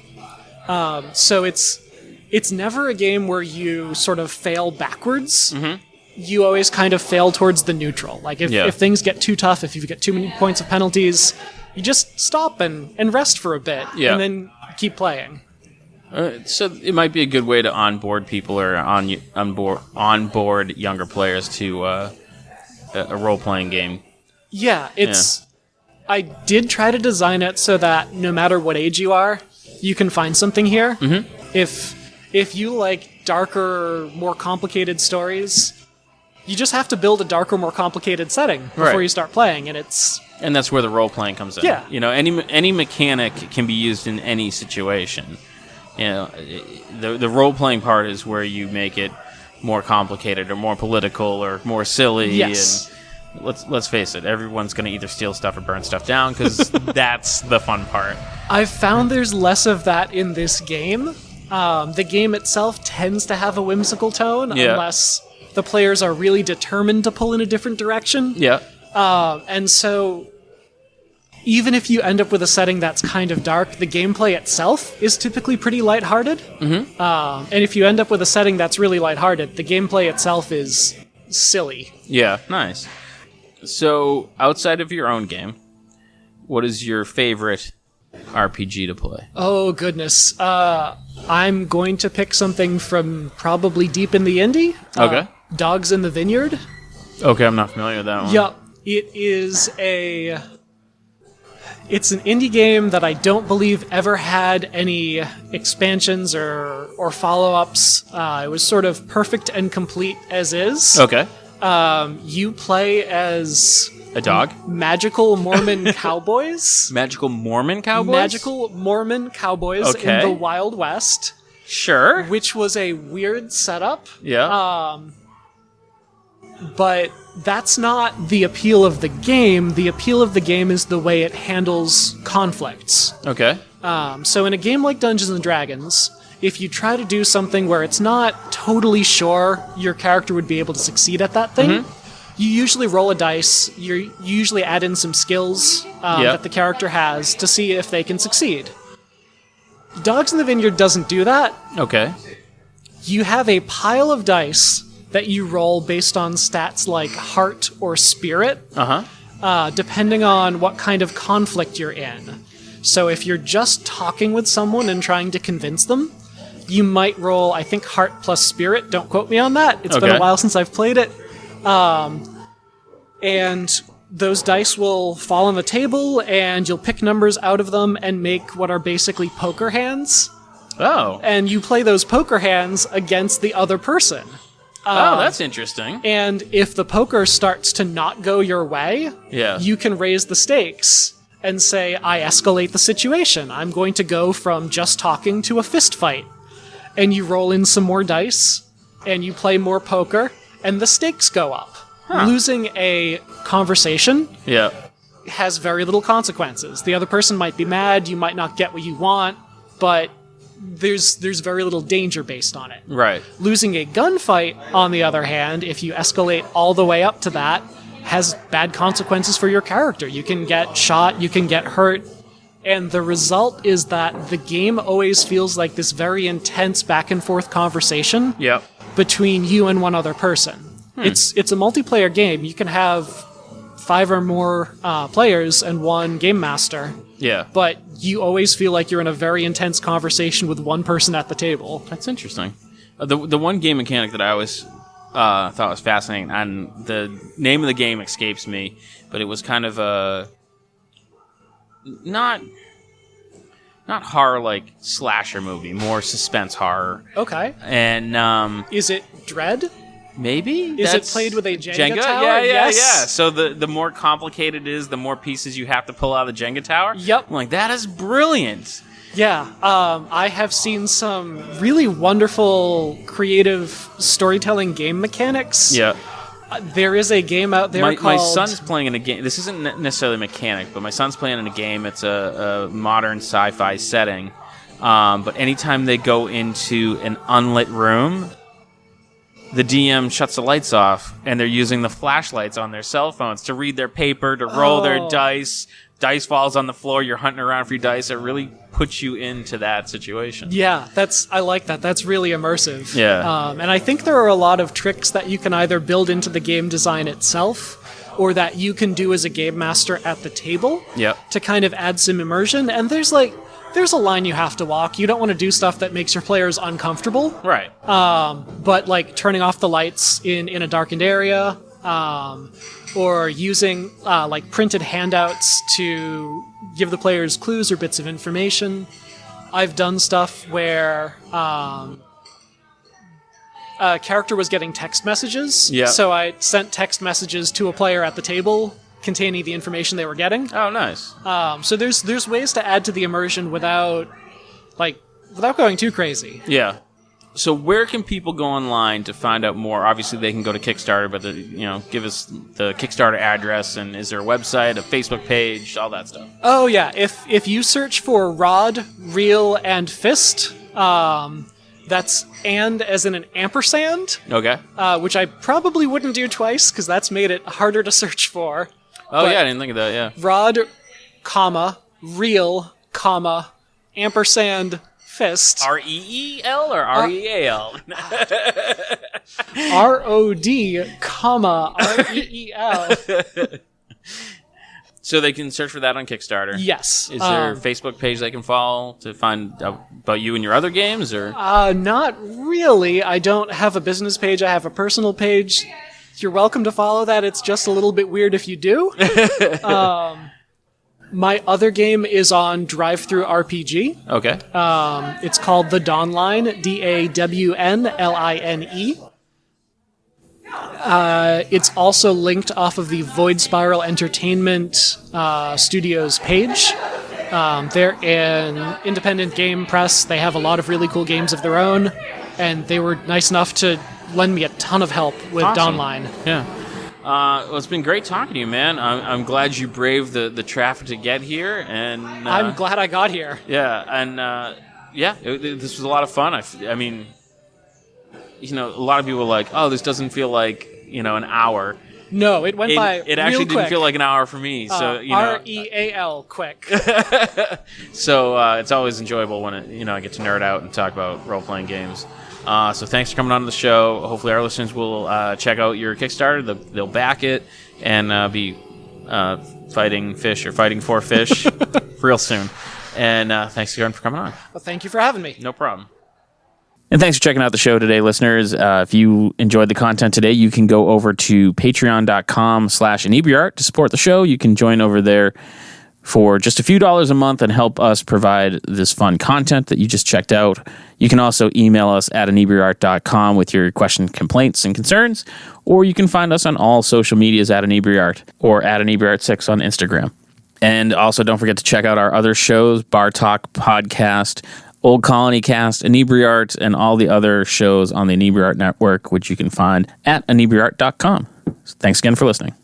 Speaker 2: So it's never a game where you sort of fail backwards. You always kind of fail towards the neutral. Like if things get too tough, if you get too many points of penalties, you just stop and rest for a bit, and then keep playing.
Speaker 1: So it might be a good way to onboard people or onboard younger players to a role-playing game.
Speaker 2: Yeah, I did try to design it so that no matter what age you are, you can find something here. If you like darker, more complicated stories, you just have to build a darker, more complicated setting before you start playing, and
Speaker 1: that's where the role-playing comes in.
Speaker 2: Yeah.
Speaker 1: Any mechanic can be used in any situation. The role-playing part is where you make it more complicated or more political or more silly.
Speaker 2: Yes.
Speaker 1: And let's face it, everyone's going to either steal stuff or burn stuff down because that's the fun part.
Speaker 2: I've found there's less of that in this game. The game itself tends to have a whimsical tone unless the players are really determined to pull in a different direction.
Speaker 1: Yeah.
Speaker 2: And so even if you end up with a setting that's kind of dark, the gameplay itself is typically pretty lighthearted. And if you end up with a setting that's really lighthearted, the gameplay itself is silly.
Speaker 1: Yeah, nice. So, outside of your own game, what is your favorite RPG to play?
Speaker 2: Oh, goodness. I'm going to pick something from probably deep in the indie.
Speaker 1: Okay.
Speaker 2: Dogs in the Vineyard. It's an indie game that I don't believe ever had any expansions or follow-ups. It was sort of perfect and complete as is.
Speaker 1: Okay.
Speaker 2: You play as...
Speaker 1: a dog?
Speaker 2: Magical Mormon cowboys.
Speaker 1: Magical Mormon cowboys?
Speaker 2: Magical Mormon cowboys in the Wild West.
Speaker 1: Sure.
Speaker 2: Which was a weird setup.
Speaker 1: Yeah.
Speaker 2: But that's not the appeal of the game. The appeal of the game is the way it handles conflicts.
Speaker 1: Okay.
Speaker 2: So in a game like Dungeons & Dragons, if you try to do something where it's not totally sure your character would be able to succeed at that thing, you usually roll a dice, you usually add in some skills that the character has to see if they can succeed. Dogs in the Vineyard doesn't do that.
Speaker 1: Okay.
Speaker 2: You have a pile of dice that you roll based on stats like heart or spirit, depending on what kind of conflict you're in. So if you're just talking with someone and trying to convince them, you might roll, I think, heart plus spirit. Don't quote me on that. It's been a while since I've played it. And those dice will fall on the table, and you'll pick numbers out of them and make what are basically poker hands.
Speaker 1: Oh.
Speaker 2: And you play those poker hands against the other person.
Speaker 1: That's interesting.
Speaker 2: And if the poker starts to not go your way, you can raise the stakes and say, I escalate the situation. I'm going to go from just talking to a fist fight. And you roll in some more dice, and you play more poker, and the stakes go up. Losing a conversation has very little consequences. The other person might be mad, you might not get what you want, but there's very little danger based on it.
Speaker 1: Right.
Speaker 2: Losing a gunfight, on the other hand, if you escalate all the way up to that, has bad consequences for your character. You can get shot, you can get hurt, and the result is that the game always feels like this very intense back and forth conversation between you and one other person. It's a multiplayer game. You can have 5 or more players and one game master.
Speaker 1: Yeah.
Speaker 2: But you always feel like you're in a very intense conversation with one person at the table.
Speaker 1: That's interesting. The one game mechanic that I always thought was fascinating, and the name of the game escapes me, but it was kind of a not horror like slasher movie, more suspense horror.
Speaker 2: Okay.
Speaker 1: And
Speaker 2: is it Dread?
Speaker 1: Maybe?
Speaker 2: Is it played with a Jenga tower?
Speaker 1: Yeah.
Speaker 2: Yes.
Speaker 1: So the more complicated it is, the more pieces you have to pull out of the Jenga tower.
Speaker 2: Yep.
Speaker 1: I'm like, that is brilliant.
Speaker 2: Yeah. I have seen some really wonderful, creative storytelling game mechanics.
Speaker 1: Yeah.
Speaker 2: There is a game out there called...
Speaker 1: My son's playing in a game. This isn't necessarily a mechanic, but my son's playing in a game. It's a modern sci-fi setting. But anytime they go into an unlit room, the DM shuts the lights off, and they're using the flashlights on their cell phones to read their paper, to roll their dice. Dice falls on the floor, you're hunting around for your dice. It really puts you into that situation.
Speaker 2: Yeah, I like that. That's really immersive.
Speaker 1: Yeah.
Speaker 2: And I think there are a lot of tricks that you can either build into the game design itself, or that you can do as a game master at the table to kind of add some immersion. And there's a line you have to walk. You don't want to do stuff that makes your players uncomfortable.
Speaker 1: Right.
Speaker 2: But like turning off the lights in a darkened area, or using like printed handouts to give the players clues or bits of information. I've done stuff where a character was getting text messages, so I sent text messages to a player at the table containing the information they were getting.
Speaker 1: Oh, nice.
Speaker 2: So there's ways to add to the immersion without going too crazy.
Speaker 1: Yeah. So where can people go online to find out more? Obviously, they can go to Kickstarter, but give us the Kickstarter address, and is there a website, a Facebook page, all that stuff?
Speaker 2: Oh yeah, if you search for Rod, Reel, and Fist, that's and as in an ampersand.
Speaker 1: Okay.
Speaker 2: Which I probably wouldn't do twice because that's made it harder to search for.
Speaker 1: Oh yeah, I didn't think of that. Yeah.
Speaker 2: Rod, Reel, ampersand. Fist.
Speaker 1: REEL or REAL?
Speaker 2: ROD, REEL.
Speaker 1: So they can search for that on Kickstarter?
Speaker 2: Yes.
Speaker 1: Is there a Facebook page they can follow to find out about you and your other games? Or
Speaker 2: not really. I don't have a business page. I have a personal page. You're welcome to follow that. It's just a little bit weird if you do. My other game is on Drive-Thru RPG.
Speaker 1: Okay.
Speaker 2: It's called The Dawnline, DAWNLINE. It's also linked off of the Void Spiral Entertainment Studios page. They're an independent game press. They have a lot of really cool games of their own, and they were nice enough to lend me a ton of help with Dawnline.
Speaker 1: Yeah. Well, it's been great talking to you, man. I'm glad you braved the traffic to get here, and
Speaker 2: I'm glad I got here.
Speaker 1: Yeah, and this was a lot of fun. I mean, a lot of people are like, "Oh, this doesn't feel like an hour."
Speaker 2: No, it went by.
Speaker 1: It actually
Speaker 2: didn't
Speaker 1: feel like an hour for me. So
Speaker 2: REAL, quick.
Speaker 1: So it's always enjoyable when I get to nerd out and talk about role playing games. So thanks for coming on the show. Hopefully our listeners will check out your Kickstarter. They'll back it and be fighting for fish real soon. And thanks again for coming on.
Speaker 2: Well, thank you for having me.
Speaker 1: No problem. And thanks for checking out the show today, listeners. If you enjoyed the content today, you can go over to patreon.com/Inebri-art to support the show. You can join over there for just a few dollars a month and help us provide this fun content that you just checked out. You can also email us at Inebri-art.com with your questions, complaints, and concerns, or you can find us on all social medias at Inebri-art or at Inebri-art6 on Instagram. And also don't forget to check out our other shows, Bar Talk Podcast, Old Colony Cast, Inebri-art, and all the other shows on the Inebri-art Network, which you can find at Inebri-art.com. So thanks again for listening.